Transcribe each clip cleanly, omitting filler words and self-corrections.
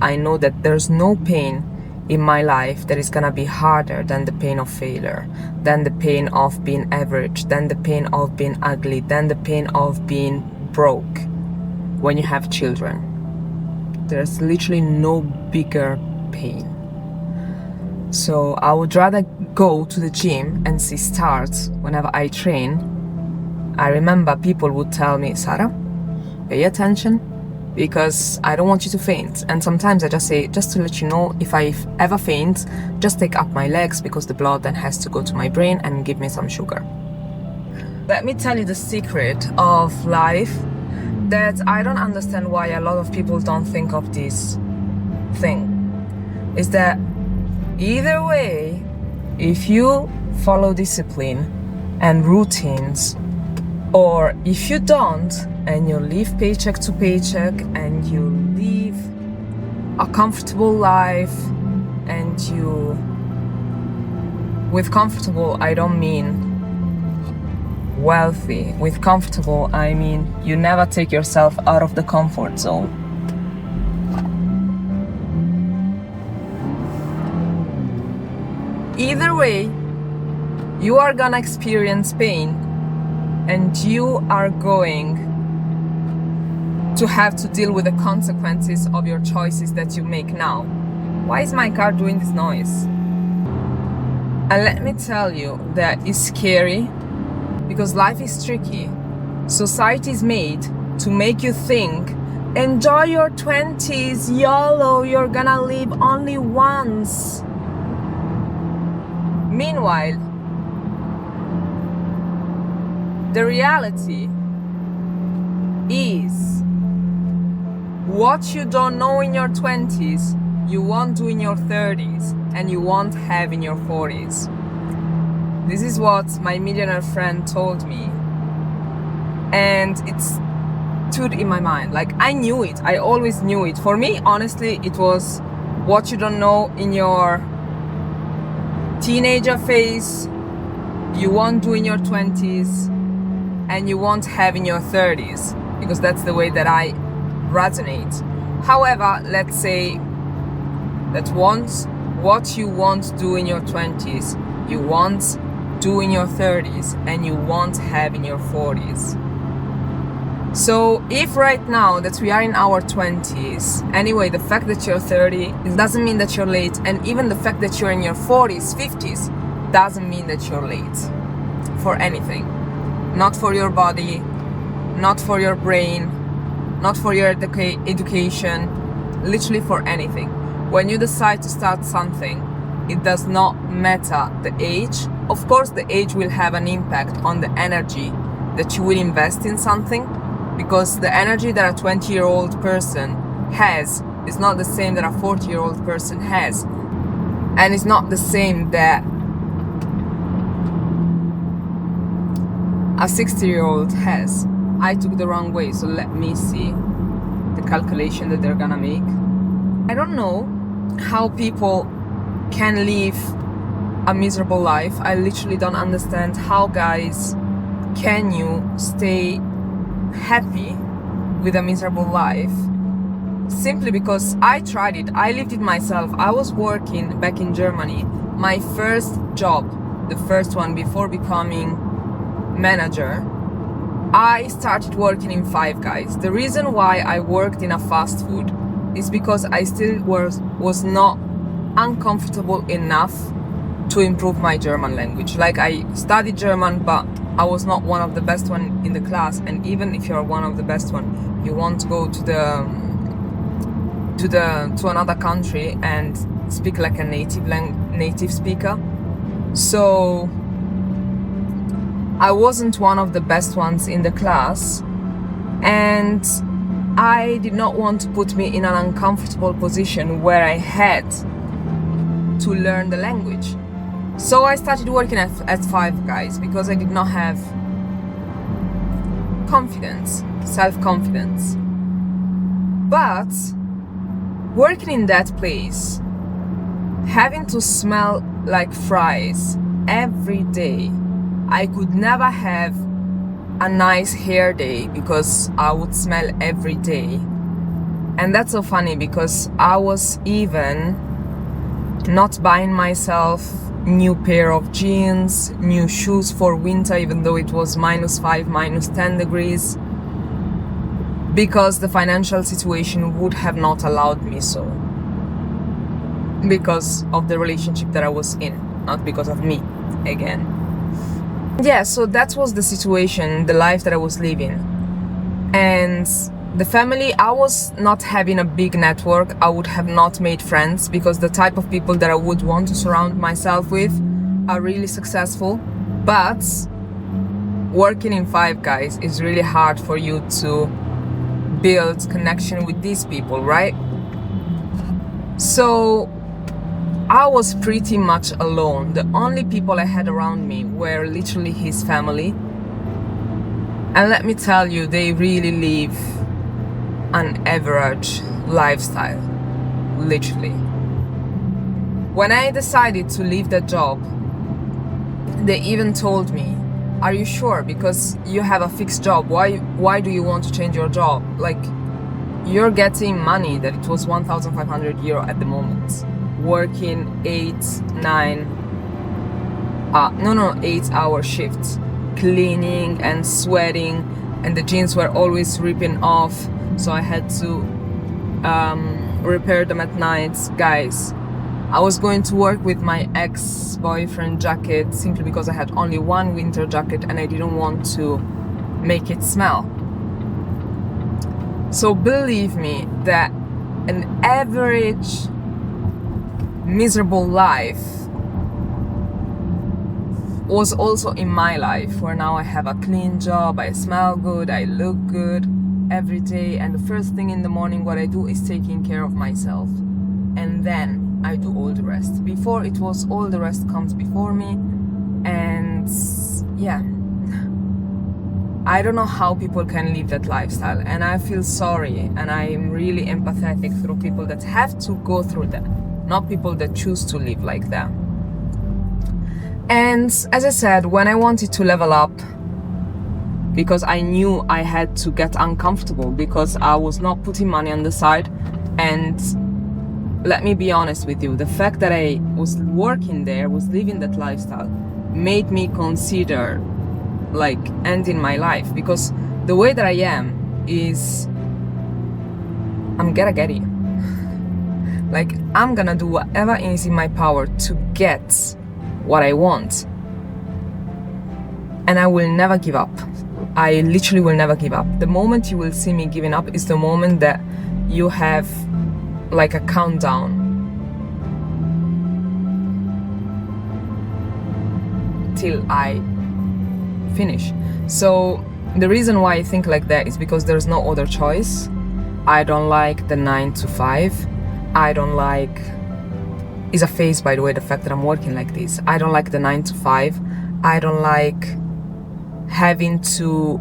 I know that there's no pain in my life that is gonna be harder than the pain of failure, than the pain of being average, than the pain of being ugly, than the pain of being broke when you have children. There's literally no bigger pain. So I would rather go to the gym and see stars whenever I train. I remember people would tell me, Sara, pay attention, because I don't want you to faint. And sometimes I just say, just to let you know, if I ever faint, just take up my legs, because the blood then has to go to my brain and give me some sugar. Let me tell you the secret of life that I don't understand why a lot of people don't think of this thing. Is that either way, if you follow discipline and routines, or if you don't, and you live paycheck to paycheck, and you live a comfortable life, and you, with comfortable, I don't mean wealthy. With comfortable, I mean you never take yourself out of the comfort zone. Either way, you are gonna experience pain, and you are going to have to deal with the consequences of your choices that you make now. Why is my car doing this noise? And let me tell you that it's scary, because life is tricky. Society is made to make you think, enjoy your 20s, YOLO, you're gonna live only once. Meanwhile, the reality is, what you don't know in your 20s, you won't do in your 30s, and you won't have in your 40s. This is what my millionaire friend told me, and it stood in my mind. Like, I knew it, I always knew it. For me, honestly, it was what you don't know in your teenager phase, you won't do in your 20s, and you won't have in your 30s, because that's the way that I resonate. However, let's say that once what you won't do in your 20s, you won't do in your 30s, and you won't have in your 40s. So if right now that we are in our 20s, anyway, the fact that you're 30, it doesn't mean that you're late, and even the fact that you're in your 40s, 50s, doesn't mean that you're late for anything. Not for your body, not for your brain, not for your education, literally for anything. When you decide to start something, it does not matter the age. Of course, the age will have an impact on the energy that you will invest in something, because the energy that a 20-year-old person has is not the same that a 40-year-old person has, and it's not the same that a 60-year-old has. I took the wrong way, so let me see the calculation that they're gonna make. I don't know how people can live a miserable life. I literally don't understand how, guys, can you stay happy with a miserable life, simply because I tried it. I lived it myself. I was working back in Germany. My first job, the first one before becoming manager, I started working in Five Guys. The reason why I worked in a fast food is because I still was not uncomfortable enough to improve my German language. Like, I studied German, but I was not one of the best one in the class. And even if you're one of the best one, you want to go to another country and speak like a native speaker. So I wasn't one of the best ones in the class, and I did not want to put me in an uncomfortable position where I had to learn the language. So I started working at Five Guys because I did not have confidence, self-confidence. But working in that place, having to smell like fries every day, I could never have a nice hair day because I would smell every day. And that's so funny because I was even not buying myself new pair of jeans, new shoes for winter, even though it was -5, -10 degrees, because the financial situation would have not allowed me so. Because of the relationship that I was in, not because of me, again. Yeah, so that was the situation, the life that I was living. And the family, I was not having a big network. I would have not made friends because the type of people that I would want to surround myself with are really successful. But working in Five Guys is really hard for you to build connection with these people, right? So I was pretty much alone. The only people I had around me were literally his family. And let me tell you, they really live an average lifestyle, literally. When I decided to leave that job, they even told me, are you sure? Because you have a fixed job. Why do you want to change your job? Like, you're getting money that it was 1,500 euro at the moment, working 8-hour shifts, cleaning and sweating, and the jeans were always ripping off, so I had to repair them at night. Guys, I was going to work with my ex-boyfriend jacket simply because I had only one winter jacket and I didn't want to make it smell. So believe me that an average miserable life was also in my life, where now I have a clean job, I smell good, I look good every day, and the first thing in the morning what I do is taking care of myself, and then I do all the rest. Before it was all the rest comes before me, and yeah, I don't know how people can live that lifestyle, and I feel sorry, and I am really empathetic through people that have to go through that, not people that choose to live like that. And as I said, when I wanted to level up, because I knew I had to get uncomfortable because I was not putting money on the side, and let me be honest with you, the fact that I was working there, was living that lifestyle, made me consider like ending my life, because the way that I am is I'm gonna get it. Like, I'm gonna do whatever is in my power to get what I want, and I will never give up. I literally will never give up. The moment you will see me giving up is the moment that you have like a countdown till I finish. So the reason why I think like that is because there's no other choice. I don't like the 9 to 5. I don't like, is a phase, by the way, the fact that I'm working like this. I don't like the 9 to 5. I don't like having to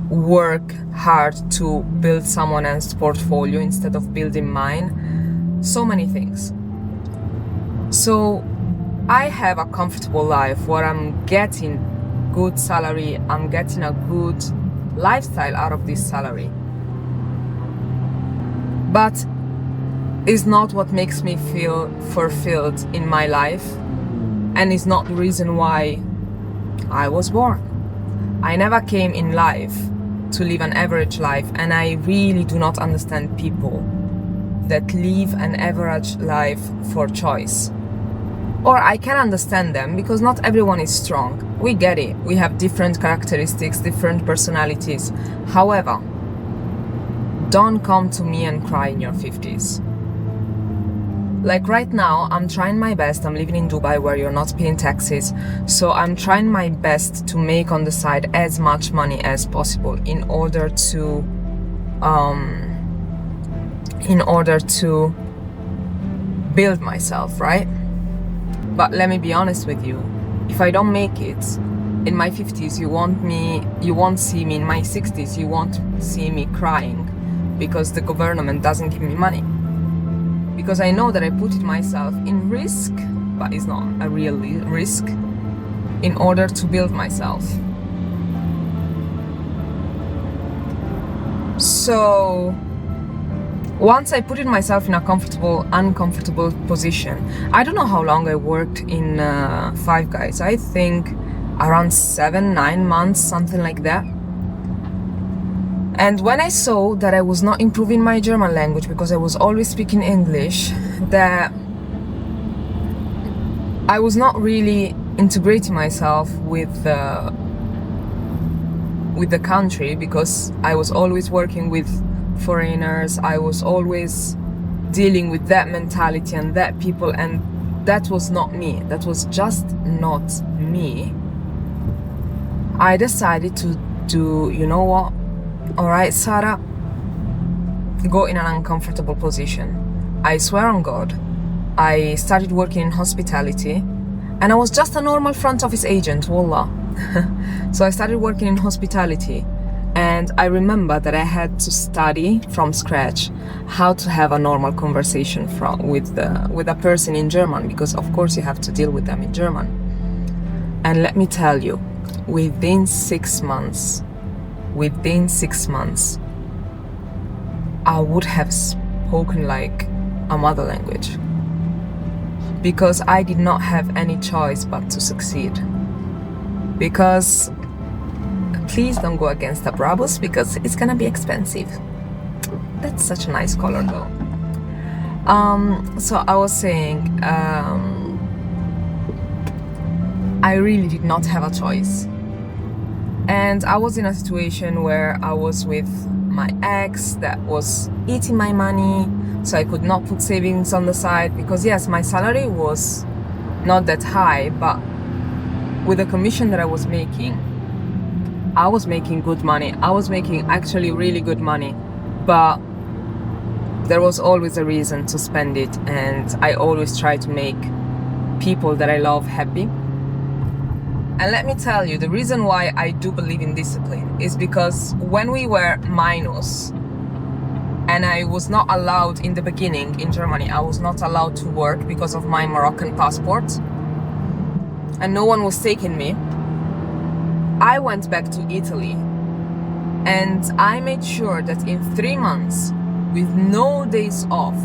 work hard to build someone else's portfolio instead of building mine. So many things. So I have a comfortable life where I'm getting good salary, I'm getting a good lifestyle out of this salary. But it's not what makes me feel fulfilled in my life, and it's not the reason why I was born. I never came in life to live an average life, and I really do not understand people that live an average life for choice. Or I can understand them because not everyone is strong. We get it. We have different characteristics, different personalities. However, don't come to me and cry in your 50s. Like right now, I'm trying my best. I'm living in Dubai where you're not paying taxes. So I'm trying my best to make on the side as much money as possible in order to build myself, right? But let me be honest with you. If I don't make it in my 50s, you won't see me in my 60s. You won't see me crying because the government doesn't give me money. Because I know that I put it myself in risk, but it's not a real risk, in order to build myself. So once I put myself in a uncomfortable position. I don't know how long I worked in Five Guys. I think around 7-9 months, something like that. And when I saw that I was not improving my German language because I was always speaking English, that I was not really integrating myself with the country, because I was always working with foreigners. I was always dealing with that mentality and that people, and that was not me. That was just not me. I decided to do, you know what? All right, Sara, go in an uncomfortable position. I swear on God, I started working in hospitality, and I was just a normal front office agent, wallah. So I started working in hospitality, and I remember that I had to study from scratch how to have a normal conversation with a person in German, because of course you have to deal with them in German. And let me tell you, within 6 months, I would have spoken like a mother language, because I did not have any choice but to succeed. Because please don't go against the Brabus, because it's gonna be expensive. That's such a nice color though. So I was saying, I really did not have a choice. And I was in a situation where I was with my ex that was eating my money, so I could not put savings on the side, because yes, my salary was not that high, but with the commission that I was making good money. I was making actually really good money, but there was always a reason to spend it, and I always try to make people that I love happy. And let me tell you, the reason why I do believe in discipline is because when we were minors, and I was not allowed in the beginning in Germany, I was not allowed to work because of my Moroccan passport, and no one was taking me. I went back to Italy, and I made sure that in 3 months, with no days off,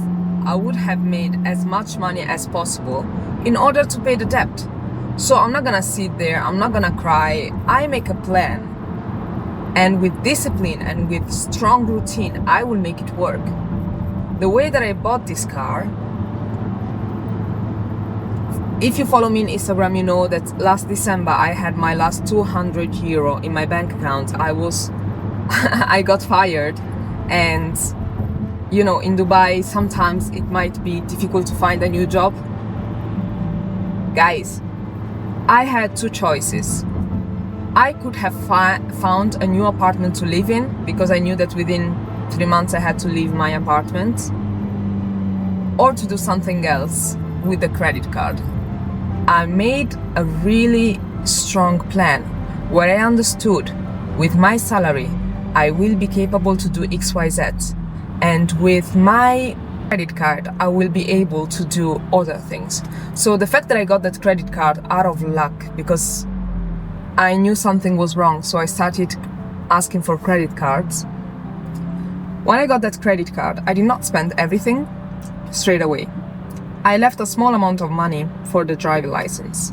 I would have made as much money as possible in order to pay the debt. So I'm not gonna sit there, I'm not gonna cry. I make a plan, and with discipline and with strong routine, I will make it work. The way that I bought this car, if you follow me on Instagram, you know that last December I had my last 200 euro in my bank account. I got fired, and you know, in Dubai sometimes it might be difficult to find a new job. Guys, I had 2 choices. I could have found a new apartment to live in, because I knew that within 3 months I had to leave my apartment, or to do something else with the credit card. I made a really strong plan where I understood with my salary I will be capable to do XYZ, and with my credit card I will be able to do other things. So the fact that I got that credit card out of luck, because I knew something was wrong, so I started asking for credit cards. When I got that credit card, I did not spend everything straight away. I left a small amount of money for the driving license,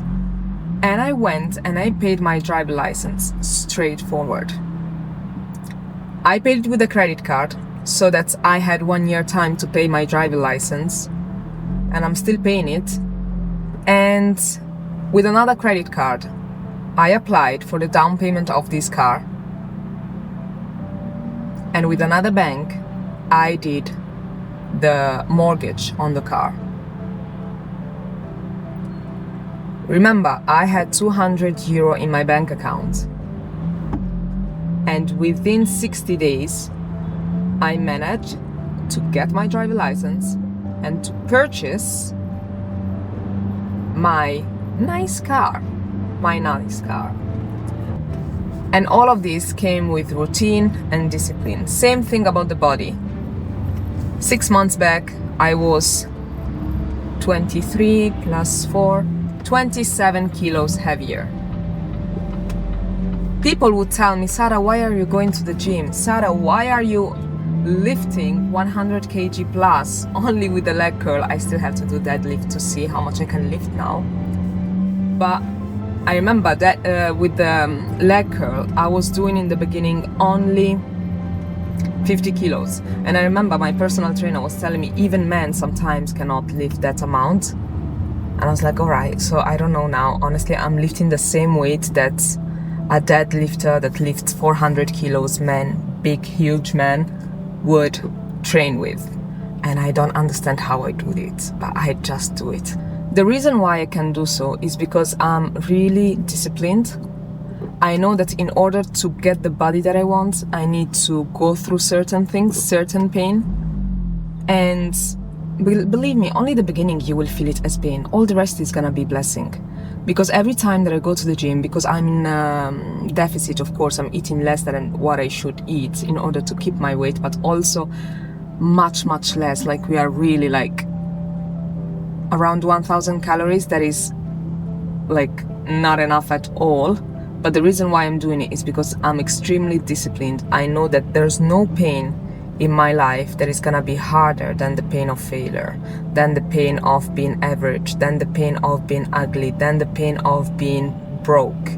and I went and I paid my driving license straightforward. I paid it with a credit card, so that I had 1 year time to pay my driving license, and I'm still paying it. And with another credit card, I applied for the down payment of this car, and with another bank, I did the mortgage on the car. Remember, I had 200 euro in my bank account, and within 60 days, I managed to get my driving license and to purchase my nice car. And all of this came with routine and discipline. Same thing about the body. 6 months back, I was 23 plus 4, 27 kilos heavier. People would tell me, Sara, why are you going to the gym? Sara, why are you lifting 100 kg plus only with the leg curl. I still have to do deadlift to see how much I can lift now. But I remember that with the leg curl, I was doing in the beginning only 50 kilos. And I remember my personal trainer was telling me even men sometimes cannot lift that amount. And I was like, all right, so I don't know now. Honestly, I'm lifting the same weight that a deadlifter that lifts 400 kilos, big, huge men, would train with. And I don't understand how I do it, but I just do it. The reason why I can do so is because I'm really disciplined. I know that in order to get the body that I want, I need to go through certain things, certain pain. And believe me, only the beginning you will feel it as pain. All the rest is gonna be blessing. Because every time that I go to the gym, because I'm in deficit, of course, I'm eating less than what I should eat in order to keep my weight, but also much, much less. Like we are really like around 1,000 calories. That is like not enough at all. But the reason why I'm doing it is because I'm extremely disciplined. I know that there's no pain in my life that is gonna be harder than the pain of failure, than the pain of being average, than the pain of being ugly, than the pain of being broke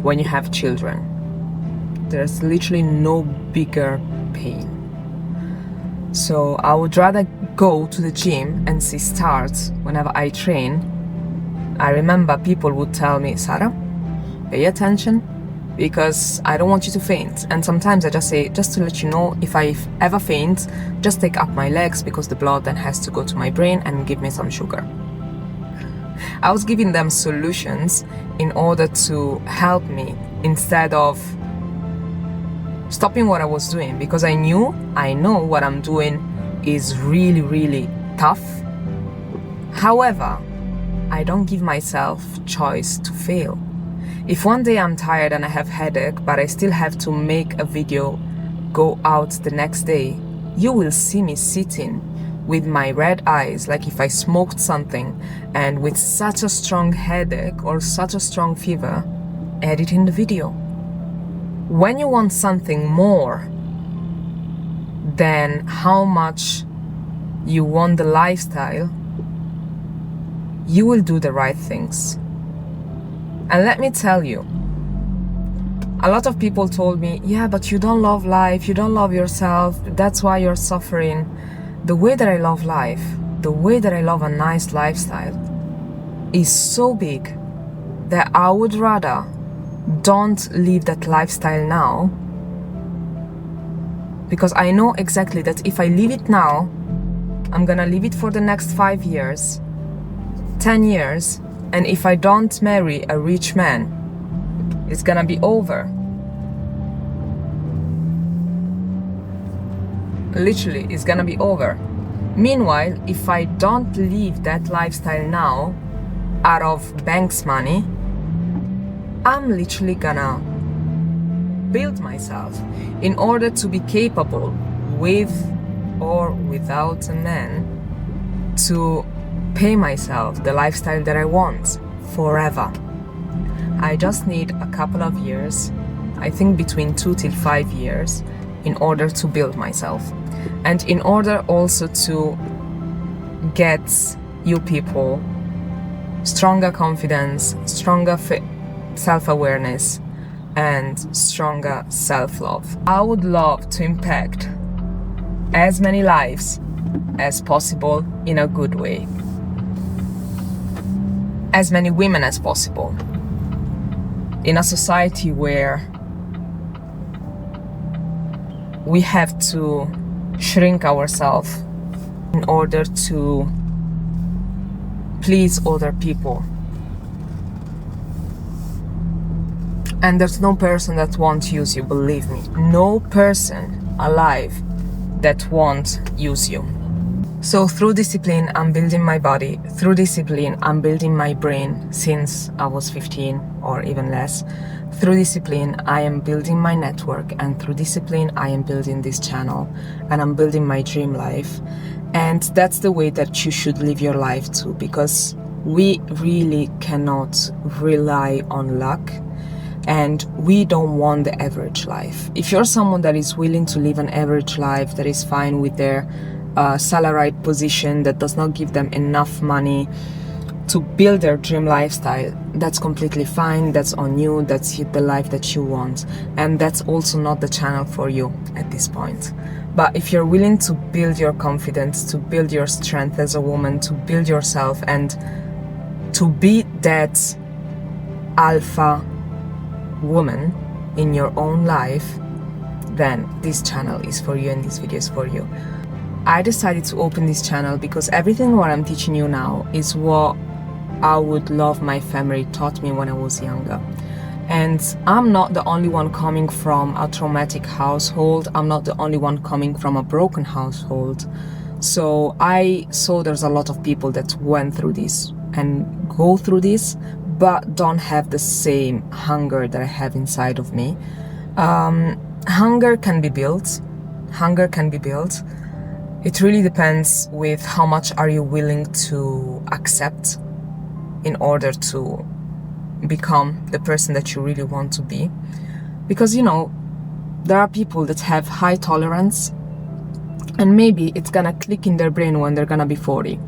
when you have children. There's literally no bigger pain. So I would rather go to the gym and see stars whenever I train. I remember people would tell me, Sara, pay attention, because I don't want you to faint. And sometimes I just say, just to let you know, if I ever faint, just take up my legs, because the blood then has to go to my brain and give me some sugar. I was giving them solutions in order to help me instead of stopping what I was doing, because I know what I'm doing is really, really tough. However, I don't give myself choice to fail. If one day I'm tired and I have headache, but I still have to make a video, go out the next day, you will see me sitting with my red eyes, like if I smoked something, and with such a strong headache or such a strong fever, editing the video. When you want something more than how much you want the lifestyle, you will do the right things. And let me tell you, a lot of people told me, yeah, but you don't love life, you don't love yourself, that's why you're suffering. The way that I love life, the way that I love a nice lifestyle is so big that I would rather don't live that lifestyle now, because I know exactly that if I leave it now, I'm gonna leave it for the next 5 years, 10 years, and if I don't marry a rich man, it's gonna be over. Literally, it's gonna be over. Meanwhile, if I don't live that lifestyle now, out of bank's money, I'm literally gonna build myself in order to be capable, with or without a man, to pay myself the lifestyle that I want forever. I just need a couple of years, I think between 2 till 5 years, in order to build myself. And in order also to get you people stronger confidence, stronger self-awareness, and stronger self-love. I would love to impact as many lives as possible in a good way. As many women as possible. In a society where we have to shrink ourselves in order to please other people. And there's no person that won't use you, believe me. No person alive that won't use you. So through discipline, I'm building my body. Through discipline, I'm building my brain since I was 15 or even less. Through discipline, I am building my network. And through discipline, I am building this channel. And I'm building my dream life. And that's the way that you should live your life too. Because we really cannot rely on luck. And we don't want the average life. If you're someone that is willing to live an average life, that is fine with their salaried position, that does not give them enough money to build their dream lifestyle, that's completely fine. That's on you. That's the life that you want. And that's also not the channel for you at this point. But if you're willing to build your confidence, to build your strength as a woman, to build yourself, and to be that alpha woman in your own life, then this channel is for you and this video is for you. I decided to open this channel because everything what I'm teaching you now is what I would love my family taught me when I was younger. And I'm not the only one coming from a traumatic household. I'm not the only one coming from a broken household. So I saw there's a lot of people that went through this and go through this, but don't have the same hunger that I have inside of me. Hunger can be built. Hunger can be built. It really depends with how much are you willing to accept in order to become the person that you really want to be. Because, you know, there are people that have high tolerance and maybe it's gonna click in their brain when they're gonna be 40.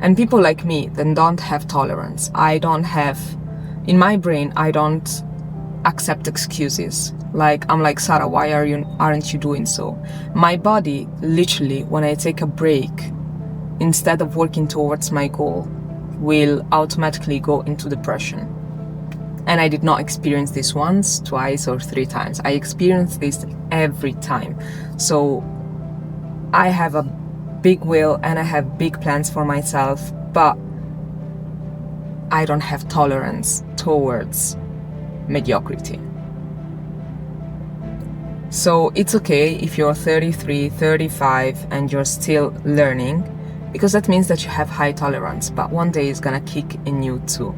And people like me then don't have tolerance. In my brain, I don't accept excuses. Like, I'm like, Sara, why aren't you doing so? My body, literally, when I take a break, instead of working towards my goal, will automatically go into depression. And I did not experience this once, twice, or 3 times. I experienced this every time. So I have a big will and I have big plans for myself, but I don't have tolerance towards mediocrity. So it's okay if you're 33, 35 and you're still learning, because that means that you have high tolerance, but one day it's gonna kick in you too.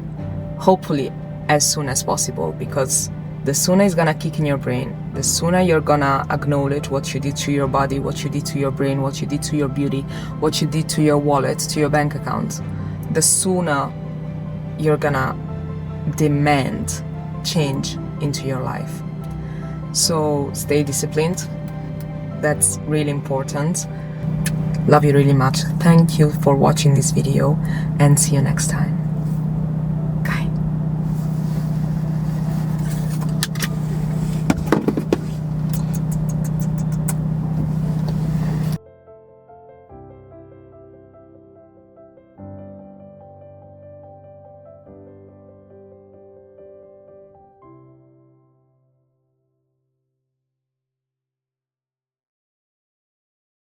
Hopefully as soon as possible, because the sooner it's gonna kick in your brain, the sooner you're gonna acknowledge what you did to your body, what you did to your brain, what you did to your beauty, what you did to your wallet, to your bank account, the sooner you're gonna demand change into your life. So stay disciplined. That's really important. Love you really much. Thank you for watching this video and see you next time.